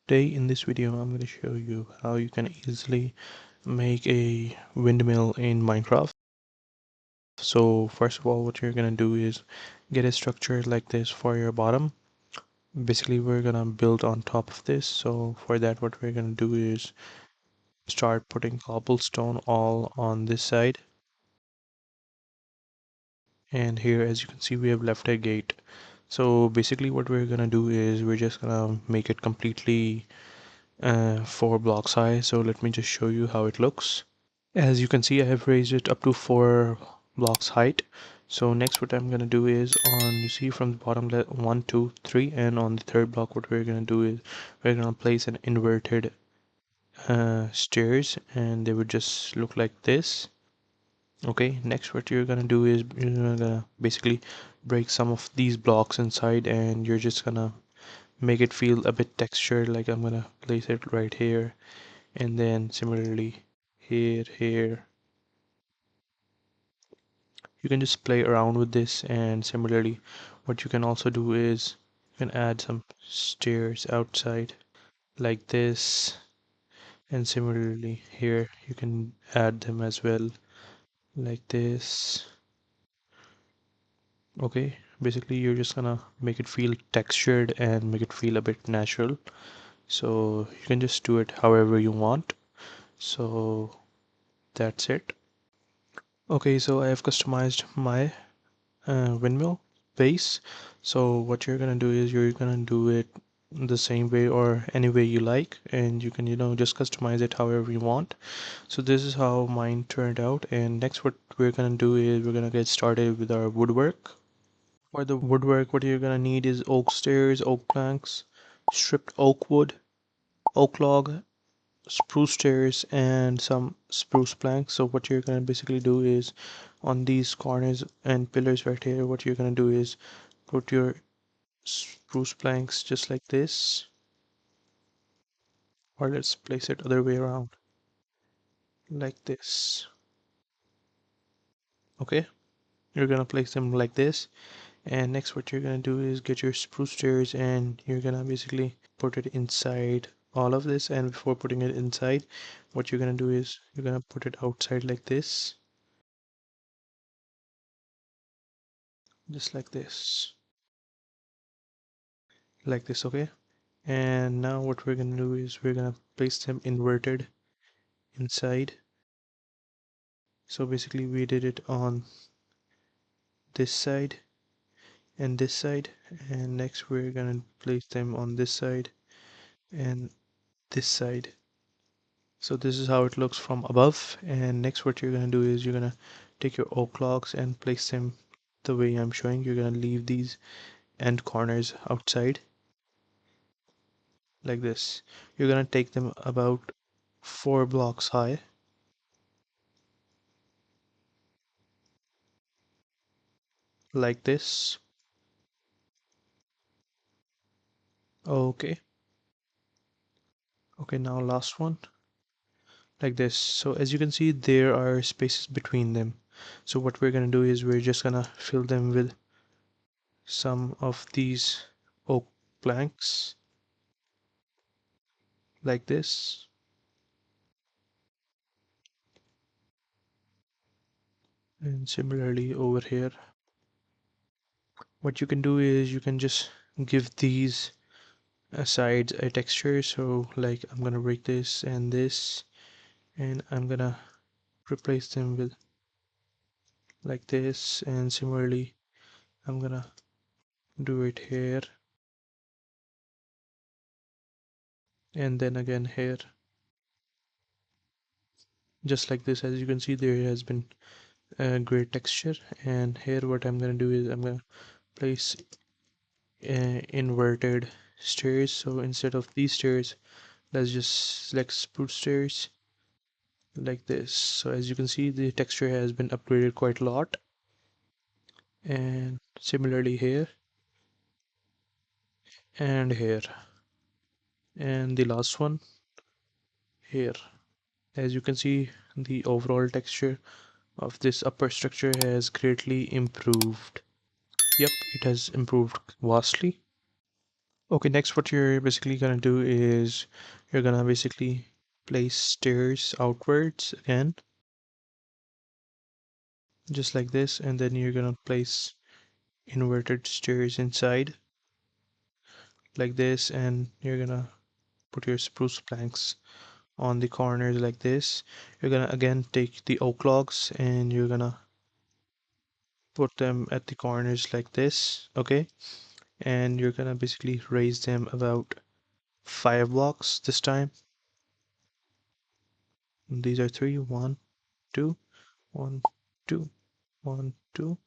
Today in this video I'm going to show you how you can easily make a windmill in Minecraft. So first of all, what you're going to do is get a structure like this for your bottom. Basically we're going to build on top of this. So for that what we're going to do is start putting cobblestone all on this side. And here, as you can see, we have left a gate. So basically what we're going to do is we're just going to make it completely 4 blocks high. So let me just show you how it looks. As you can see, I have raised it up to 4 blocks height. So next what I'm gonna do is, on you see from the bottom, 1 2 3, and on the third block what we're gonna do is we're gonna place an inverted stairs, and they would just look like this. Okay, next what you're gonna do is you're gonna basically break some of these blocks inside, and you're just gonna make it feel a bit textured. Like I'm gonna place it right here, and then similarly here. You can just play around with this, and similarly what you can also do is you can add some stairs outside like this, and similarly here you can add them as well like this. Okay, basically you're just gonna make it feel textured and make it feel a bit natural, so you can just do it however you want. So that's it. Okay, so I have customized my windmill base. So what you're gonna do is you're gonna do it the same way or any way you like, and you can just customize it however you want. So this is how mine turned out, and next what we're gonna do is we're gonna get started with our woodwork. For the woodwork, what you're gonna need is oak stairs, oak planks, stripped oak wood, oak log, spruce stairs, and some spruce planks. So what you're gonna basically do is, on these corners and pillars right here, what you're gonna do is put your spruce planks just like this, or let's place it other way around like this. Okay, you're gonna place them like this, and next what you're gonna do is get your spruce stairs, and you're gonna basically put it inside all of this. And before putting it inside, what you're gonna do is you're gonna put it outside like this, just like this. Okay, and now what we're gonna do is we're gonna place them inverted inside. So basically we did it on this side and this side, and next we're gonna place them on this side and this side. So this is how it looks from above. And next what you're gonna do is you're gonna take your oak logs and place them the way I'm showing. You're gonna leave these end corners outside like this. You're gonna take them about 4 blocks high like this. Okay, okay, now last one like this. So as you can see, there are spaces between them. So what we're gonna do is we're just gonna fill them with some of these oak planks like this. And similarly over here, what you can do is you can just give these sides a texture. So like I'm gonna break this and this, and I'm gonna replace them with like this, and similarly I'm gonna do it here, and then again here, just like this. As you can see, there has been a great texture. And here what I'm gonna do is I'm gonna place inverted stairs. So instead of these stairs, let's just select spruce stairs like this. So as you can see, the texture has been upgraded quite a lot. And similarly here and here, and the last one here. As you can see, the overall texture of this upper structure has greatly improved. Yep, it has improved vastly. Okay, next what you're basically gonna do is you're gonna basically place stairs outwards again, just like this, and then you're gonna place inverted stairs inside like this, and you're gonna put your spruce planks on the corners like this. You're gonna again take the oak logs and you're gonna put them at the corners like this, okay? And you're gonna basically raise them about 5 blocks this time. These are three, one, two, one, two, one, two,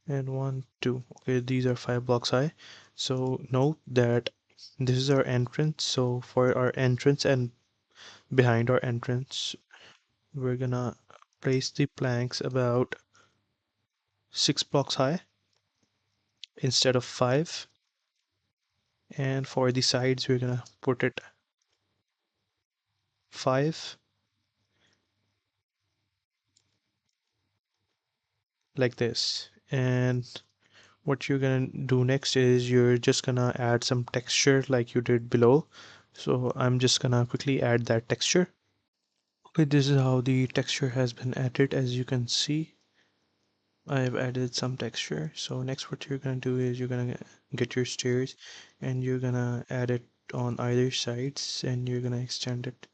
and one, two. Okay, these are 5 blocks high. So note that this is our entrance. So for our entrance and behind our entrance, we're gonna place the planks about 6 blocks high instead of five. And for the sides, we're gonna put it five like this. And what you're gonna do next is you're just gonna add some texture like you did below. So I'm just gonna quickly add that texture. Okay, this is how the texture has been added. As you can see, I have added some texture. So next what you're gonna do is you're gonna get your stairs and you're gonna add it on either sides and you're gonna extend it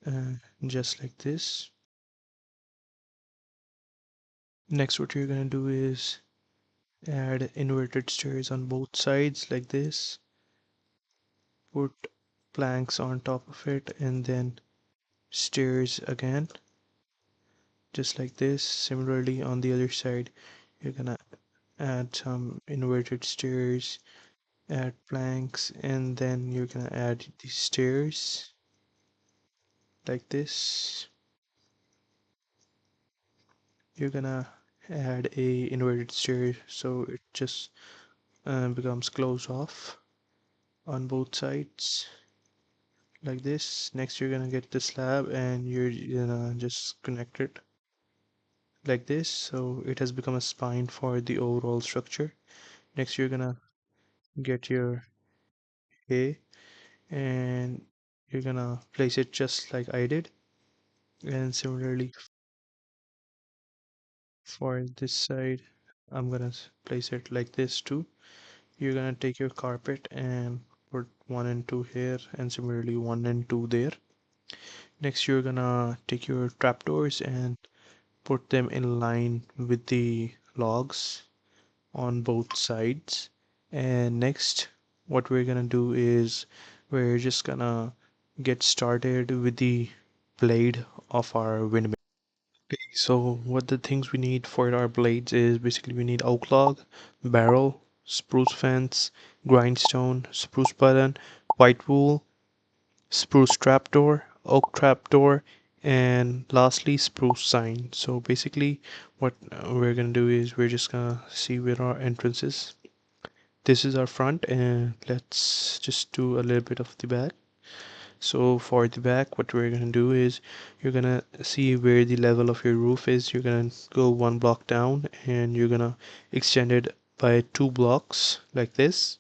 uh, just like this. Next what you're gonna do is add inverted stairs on both sides like this. Put planks on top of it and then stairs again just like this. Similarly on the other side you're gonna add some inverted stairs, add planks, and then you're gonna add the stairs like this. You're gonna add a inverted stair so it just becomes closed off on both sides like this. Next you're gonna get the slab and you're gonna just connect it like this so it has become a spine for the overall structure. Next you're gonna get your hay and you're gonna place it just like I did, and similarly for this side I'm gonna place it like this too. You're gonna take your carpet and put one and two here and similarly one and two there. Next you're gonna take your trapdoors and put them in line with the logs on both sides. And next what we're gonna do is we're just gonna get started with the blade of our windmill. Okay, so what the things we need for our blades is basically we need oak log, barrel, spruce fence, grindstone, spruce button, white wool, spruce trapdoor, oak trapdoor, and lastly spruce sign. So basically what we're gonna do is we're just gonna see where our entrance is. This is our front and let's just do a little bit of the back. So for the back what we're gonna do is you're gonna see where the level of your roof is. You're gonna go 1 block down and you're gonna extend it by 2 blocks like this.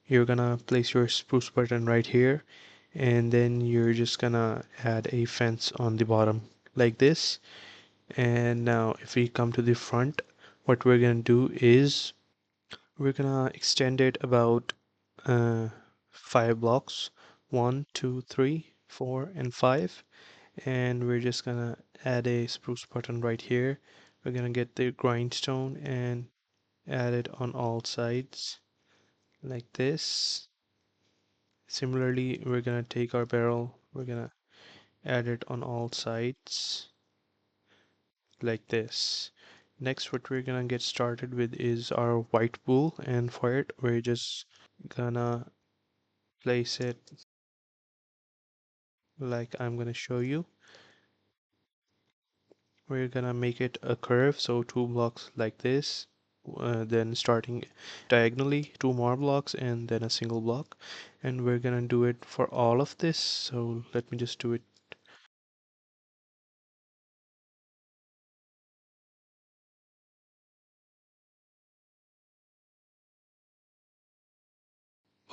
You're gonna place your spruce button right here and then you're just gonna add a fence on the bottom like this. And now if we come to the front, what we're gonna do is we're gonna extend it about 5 blocks, one, two, three, four, and five. And we're just gonna add a spruce button right here. We're gonna get the grindstone and add it on all sides like this. Similarly, we're gonna take our barrel, we're gonna add it on all sides like this. Next, what we're gonna get started with is our white wool, and for it, we're just gonna place it like I'm gonna show you. We're gonna make it a curve, so 2 blocks like this, then starting diagonally 2 more blocks and then a single block. And we're gonna do it for all of this, so let me just do it.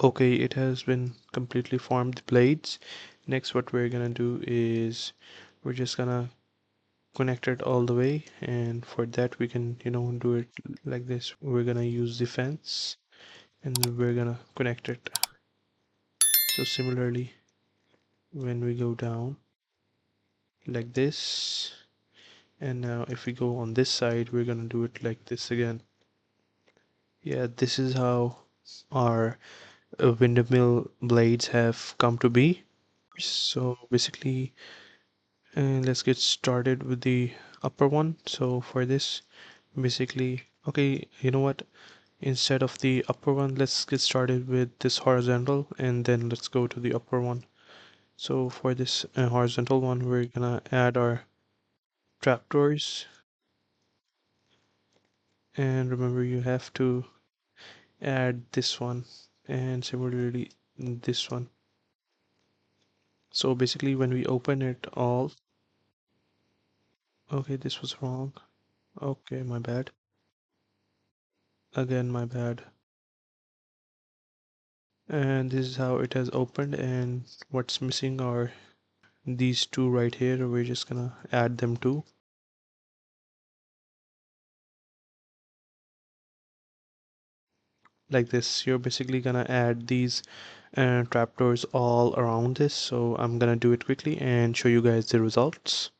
Okay, it has been completely formed the blades. Next, what we're gonna do is we're just gonna connect it all the way, and for that we can, do it like this. We're gonna use the fence and we're gonna connect it. So similarly, when we go down like this, and now if we go on this side, we're gonna do it like this again. Yeah, this is how our windmill blades have come to be. So basically, let's get started with the upper one. So for this, basically, okay, you know what? Instead of the upper one, let's get started with this horizontal and then let's go to the upper one. So for this horizontal one, we're gonna add our trapdoors, and remember you have to add this one and similarly this one. So basically when we open it all, okay, this was wrong. Okay, my bad. Again, my bad. And this is how it has opened, and what's missing are these two right here. We're just gonna add them too. Like this, you're basically gonna add these trapdoors all around this. So I'm gonna do it quickly and show you guys the results.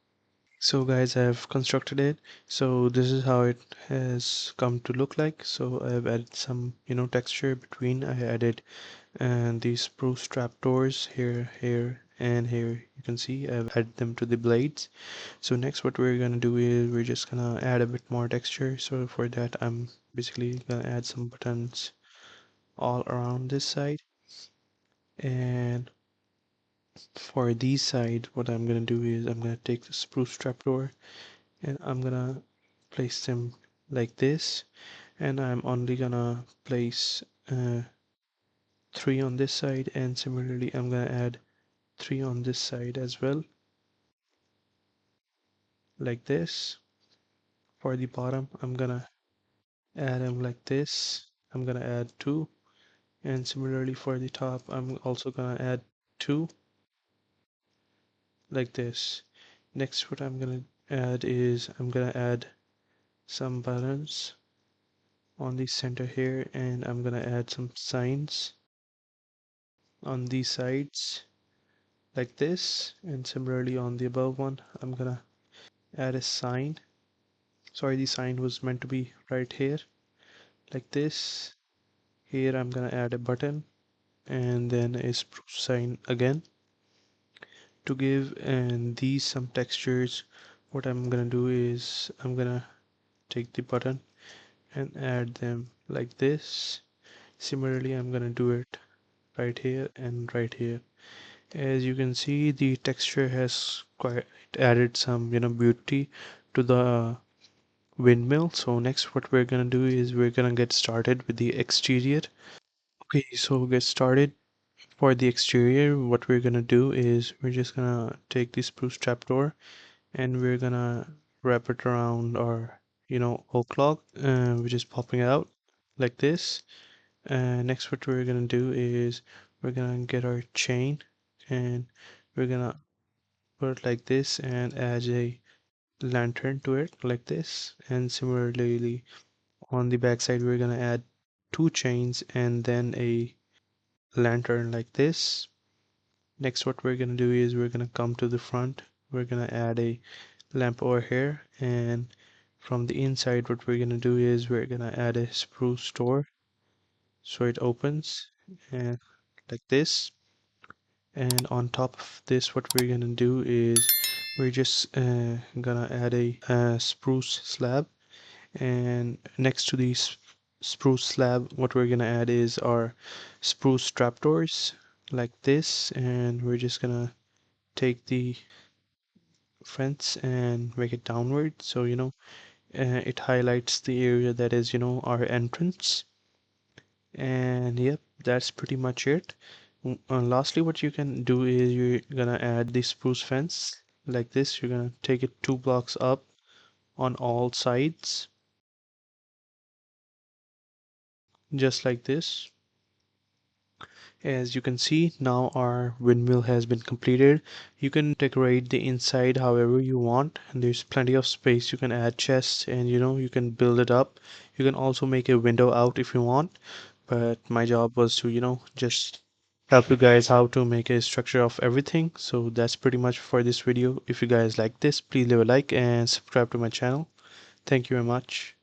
So guys, I've constructed it. So this is how it has come to look like. So I've added some, texture between. I added these spruce trapdoors here, here, and here. You can see I've added them to the blades. So next what we're gonna do is we're just gonna add a bit more texture. So for that, I'm basically gonna add some buttons all around this side. And for these side, what I'm gonna do is I'm gonna take the spruce trapdoor and I'm gonna place them like this, and I'm only gonna place 3 on this side, and similarly I'm gonna add 3 on this side as well, like this. For the bottom, I'm gonna add them like this. I'm gonna add 2, and similarly for the top, I'm also gonna add 2, like this. Next, what I'm gonna add is I'm gonna add some buttons on the center here, and I'm gonna add some signs on these sides like this, and similarly on the above one I'm gonna add a sign. Sorry, the sign was meant to be right here, like this. Here I'm gonna add a button and then a spruce sign again to give and these some textures. What I'm gonna do is I'm gonna take the button and add them like this. Similarly, I'm gonna do it right here and right here. As you can see, the texture has quite added some, beauty to the windmill. So next what we're gonna do is we're gonna get started with the exterior. Okay, so get started. For the exterior, what we're gonna do is we're just gonna take the spruce trapdoor and we're gonna wrap it around our, oak log, which is popping out like this. Next what we're gonna do is we're gonna get our chain and we're gonna put it like this and add a lantern to it like this, and similarly on the back side we're gonna add 2 chains and then a lantern like this. Next what we're gonna do is we're gonna come to the front, we're gonna add a lamp over here, and from the inside what we're gonna do is we're gonna add a spruce door so it opens and like this. And on top of this what we're gonna do is we're just gonna add a spruce slab, and next to the spruce slab what we're gonna add is our spruce trapdoors like this, and we're just gonna take the fence and make it downward so it highlights the area that is our entrance. And yep, that's pretty much it. Lastly, what you can do is you're gonna add the spruce fence like this. You're gonna take it 2 blocks up on all sides, just like this. As you can see, now our windmill has been completed. You can decorate the inside however you want, and there's plenty of space. You can add chests, and you can build it up. You can also make a window out if you want, but my job was to just help you guys how to make a structure of everything. So that's pretty much for this video. If you guys like this, please leave a like and subscribe to my channel. Thank you very much.